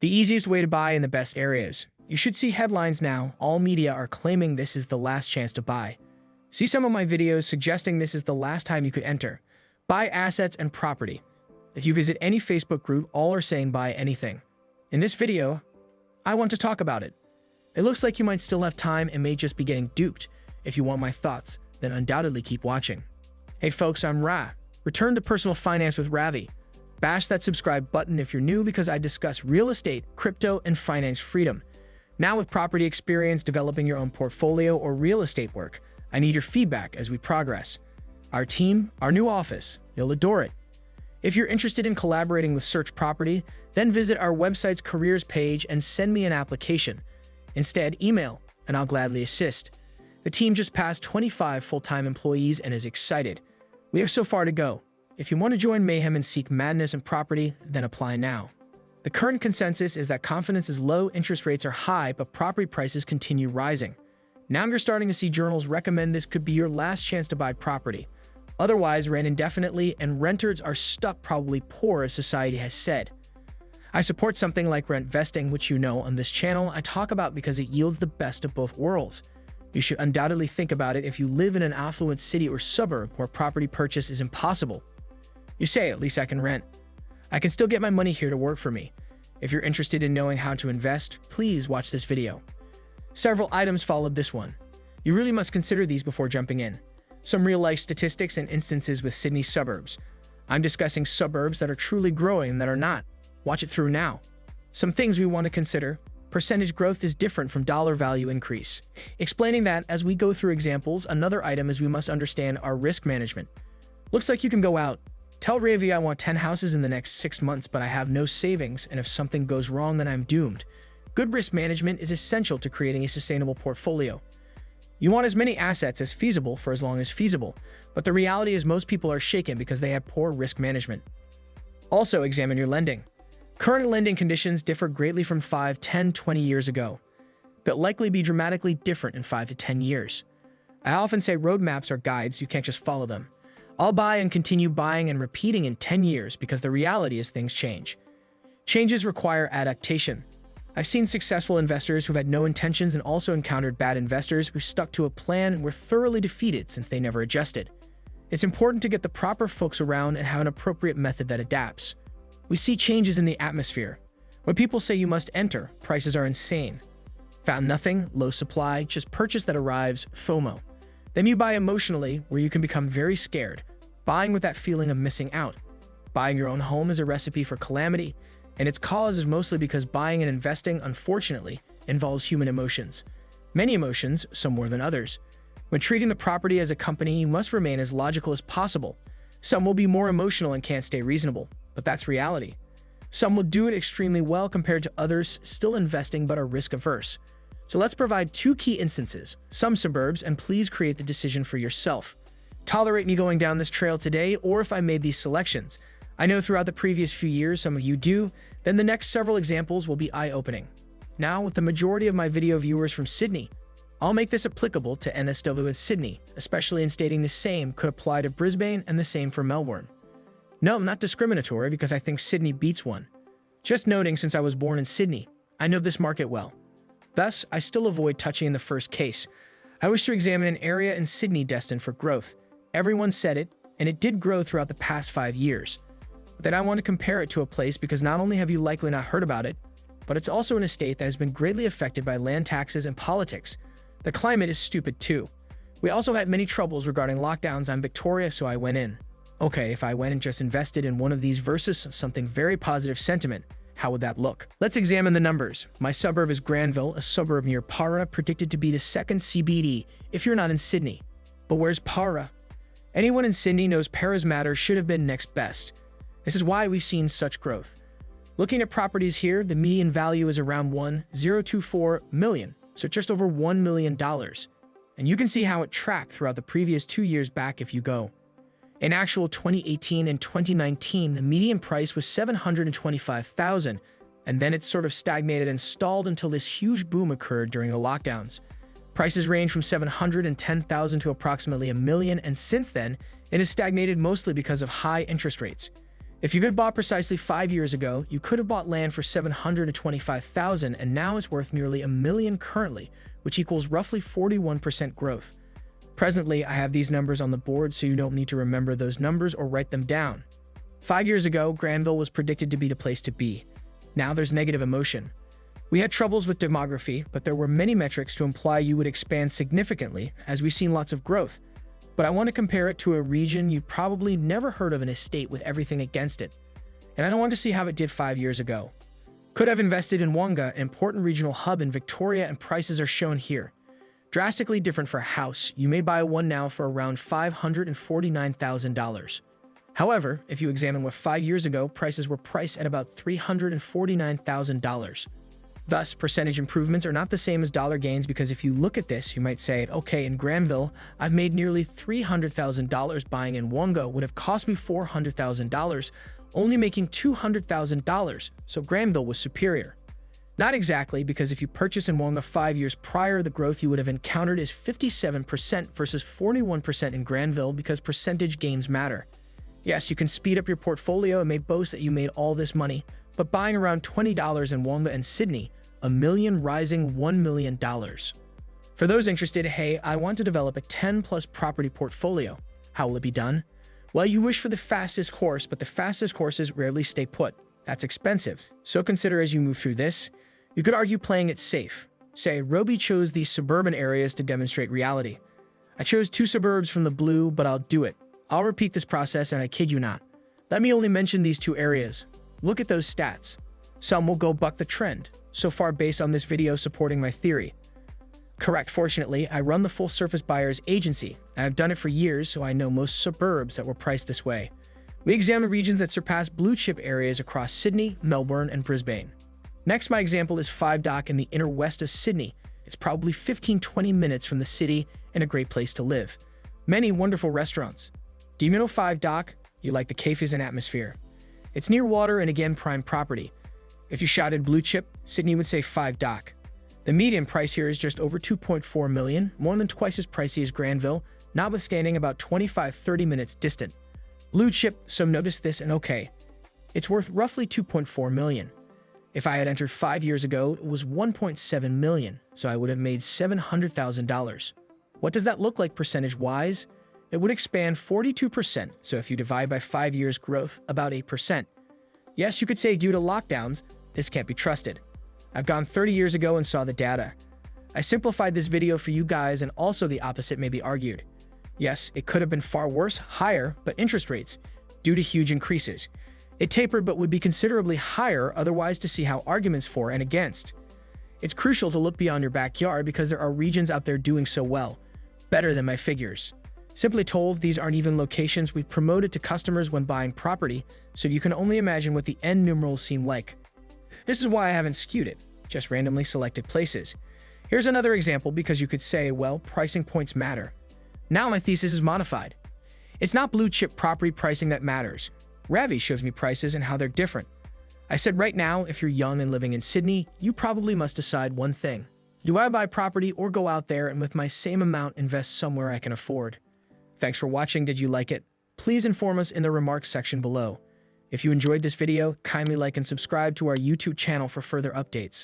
The easiest way to buy in the best areas. You should see headlines now. All media are claiming this is the last chance to buy. See some of my videos suggesting this is the last time you could enter. Buy assets and property. If you visit any Facebook group, all are saying buy anything. In this video, I want to talk about it. It looks like you might still have time and may just be getting duped. If you want my thoughts, then undoubtedly keep watching. Hey folks, I'm Ra. Return to personal finance with Ravi. Bash that subscribe button if you're new because I discuss real estate, crypto, and finance freedom. Now with property experience, developing your own portfolio, or real estate work, I need your feedback as we progress. Our team, our new office, you'll adore it. If you're interested in collaborating with Search Property, then visit our website's careers page and send me an application. Instead, email, and I'll gladly assist. The team just passed 25 full-time employees and is excited. We have so far to go. If you want to join mayhem and seek madness in property, then apply now. The current consensus is that confidence is low, interest rates are high, but property prices continue rising. Now you're starting to see journals recommend this could be your last chance to buy property. Otherwise, rent indefinitely, and renters are stuck, probably poor, as society has said. I support something like rent vesting, which you know on this channel I talk about because it yields the best of both worlds. You should undoubtedly think about it if you live in an affluent city or suburb where property purchase is impossible. You say, at least I can rent. I can still get my money here to work for me. If you're interested in knowing how to invest, please watch this video. Several items followed this one. You really must consider these before jumping in. Some real-life statistics and instances with Sydney suburbs. I'm discussing suburbs that are truly growing and that are not. Watch it through now. Some things we want to consider. Percentage growth is different from dollar value increase. Explaining that as we go through examples, another item is we must understand our risk management. Looks like you can go out. Tell Ravi I want 10 houses in the next 6 months, but I have no savings, and if something goes wrong, then I'm doomed. Good risk management is essential to creating a sustainable portfolio. You want as many assets as feasible for as long as feasible, but the reality is most people are shaken because they have poor risk management. Also, examine your lending. Current lending conditions differ greatly from 5, 10, 20 years ago, but likely be dramatically different in 5 to 10 years. I often say roadmaps are guides, you can't just follow them. I'll buy and continue buying and repeating in 10 years because the reality is things change. Changes require adaptation. I've seen successful investors who've had no intentions and also encountered bad investors who stuck to a plan and were thoroughly defeated since they never adjusted. It's important to get the proper folks around and have an appropriate method that adapts. We see changes in the atmosphere. When people say you must enter, prices are insane. Found nothing, low supply, just purchase that arrives, FOMO. Then you buy emotionally, where you can become very scared, buying with that feeling of missing out. Buying your own home is a recipe for calamity, and its cause is mostly because buying and investing, unfortunately, involves human emotions. Many emotions, some more than others. When treating the property as a company, you must remain as logical as possible. Some will be more emotional and can't stay reasonable, but that's reality. Some will do it extremely well compared to others still investing but are risk-averse. So let's provide 2 key instances, some suburbs, and please create the decision for yourself. Tolerate me going down this trail today, or if I made these selections. I know throughout the previous few years some of you do, then the next several examples will be eye-opening. Now, with the majority of my video viewers from Sydney, I'll make this applicable to NSW and Sydney, especially in stating the same could apply to Brisbane and the same for Melbourne. No, I'm not discriminatory because I think Sydney beats one. Just noting, since I was born in Sydney, I know this market well. Thus, I still avoid touching in the first case. I wish to examine an area in Sydney destined for growth. Everyone said it, and it did grow throughout the past 5 years. But then I want to compare it to a place because not only have you likely not heard about it, but it's also an estate that has been greatly affected by land taxes and politics. The climate is stupid too. We also had many troubles regarding lockdowns. I'm Victoria, so I went in. Okay, if I went and just invested in one of these versus something very positive sentiment, how would that look? Let's examine the numbers. My suburb is Granville, a suburb near Para, predicted to be the second CBD if you're not in Sydney. But where's Para? Anyone in Sydney knows Para's matter should have been next best. This is why we've seen such growth. Looking at properties here, the median value is around $1.024 million, so just over $1 million. And you can see how it tracked throughout the previous 2 years back if you go. In actual 2018 and 2019, the median price was $725,000, and then it sort of stagnated and stalled until this huge boom occurred during the lockdowns. Prices range from $710,000 to approximately $1 million, and since then, it has stagnated mostly because of high interest rates. If you had bought precisely 5 years ago, you could have bought land for $725,000 and now it's worth nearly $1 million currently, which equals roughly 41% growth. Presently, I have these numbers on the board so you don't need to remember those numbers or write them down. 5 years ago, Granville was predicted to be the place to be. Now there's negative emotion. We had troubles with demography, but there were many metrics to imply you would expand significantly, as we've seen lots of growth. But I want to compare it to a region you probably never heard of, an estate with everything against it. And I don't want to see how it did 5 years ago. Could have invested in Wonga, an important regional hub in Victoria, and prices are shown here. Drastically different for a house. You may buy one now for around $549,000. However, if you examine what 5 years ago, prices were priced at about $349,000. Thus, percentage improvements are not the same as dollar gains, because if you look at this, you might say, okay, in Granville, I've made nearly $300,000. Buying in Wonga would have cost me $400,000, only making $200,000, so Granville was superior. Not exactly, because if you purchase in Wonga 5 years prior, the growth you would have encountered is 57% versus 41% in Granville, because percentage gains matter. Yes, you can speed up your portfolio and may boast that you made all this money, but buying around $20 in Wonga and Sydney, $1 million rising $1 million. For those interested, hey, I want to develop a 10+ property portfolio. How will it be done? Well, you wish for the fastest horse, but the fastest horses rarely stay put. That's expensive. So consider as you move through this. You could argue playing it safe. Say, Roby chose these suburban areas to demonstrate reality. I chose 2 suburbs from the blue, but I'll do it. I'll repeat this process, and I kid you not. Let me only mention these 2 areas. Look at those stats. Some will go buck the trend, so far based on this video supporting my theory. Correct. Fortunately, I run the full service buyer's agency, and I've done it for years, so I know most suburbs that were priced this way. We examine regions that surpass blue chip areas across Sydney, Melbourne, and Brisbane. Next, my example is 5 Dock in the inner west of Sydney. It's probably 15-20 minutes from the city and a great place to live. Many wonderful restaurants. Do you know 5 Dock? You like the cafes and atmosphere. It's near water and again prime property. If you shouted blue chip, Sydney would say 5 Dock. The median price here is just over $2.4 million, more than twice as pricey as Granville, notwithstanding about 25-30 minutes distant. Blue chip, so notice this and okay. It's worth roughly $2.4 million. If I had entered 5 years ago, it was $1.7 million, so I would have made $700,000. What does that look like percentage-wise? It would expand 42%, so if you divide by 5 years growth, about 8%. Yes, you could say due to lockdowns, this can't be trusted. I've gone 30 years ago and saw the data. I simplified this video for you guys, and also the opposite may be argued. Yes, it could have been far worse, higher, but interest rates, due to huge increases. It tapered but would be considerably higher otherwise to see how arguments for and against. It's crucial to look beyond your backyard because there are regions out there doing so well, better than my figures. Simply told, these aren't even locations we've promoted to customers when buying property, so you can only imagine what the end numerals seem like. This is why I haven't skewed it, just randomly selected places. Here's another example because you could say, well, pricing points matter. Now my thesis is modified. It's not blue chip property pricing that matters. Ravi shows me prices and how they're different. I said right now, if you're young and living in Sydney, you probably must decide one thing. Do I buy property or go out there and with my same amount invest somewhere I can afford? Thanks for watching. Did you like it? Please inform us in the remarks section below. If you enjoyed this video, kindly like and subscribe to our YouTube channel for further updates.